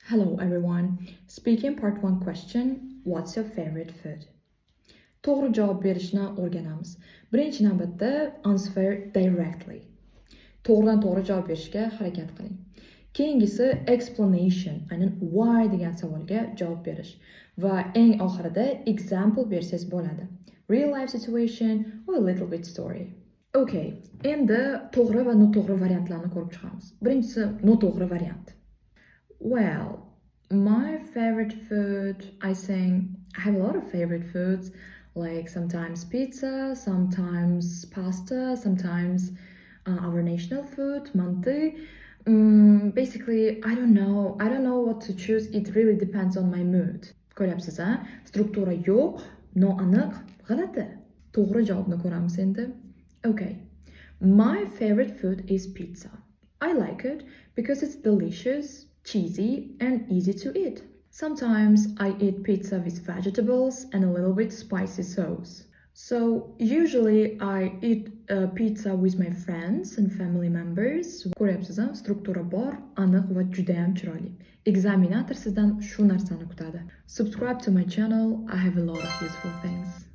Hello everyone. Speaking part 1 question. What's your favorite food? To'g'ri javob berishni o'rganamiz. Birinchi navbatda answer directly. To'g'ridan to'g'ri javob berishga harakat qiling. Keyingisi explanation, aynan why degan savolga javob berish. Va eng oxirida example bersangiz bo'ladi. Real life situation or a little bit story. Okay, endi to'g'ri va noto'g'ri variantlarni ko'rib chiqamiz. Birinchisi noto'g'ri variant. Well, my favorite food, I think I have a lot of favorite foods, like sometimes pizza, sometimes pasta, sometimes our national food, manti. Basically, I don't know what to choose. It really depends on my mood. Ko'ryapsiz, a? Struktura yo'q, noaniq, g'alati. To'g'ri javobni ko'ramiz endi. Okay. My favorite food is pizza. I like it because it's delicious, cheesy, and easy to eat. Sometimes I eat pizza with vegetables and a little bit spicy sauce. So usually I eat pizza with my friends and family members. Ko'ryapsiz, struktura bor, aniq va juda ham chiroyli. Examinator sizdan shu narsani kutadi. Subscribe to my channel. I have a lot of useful things.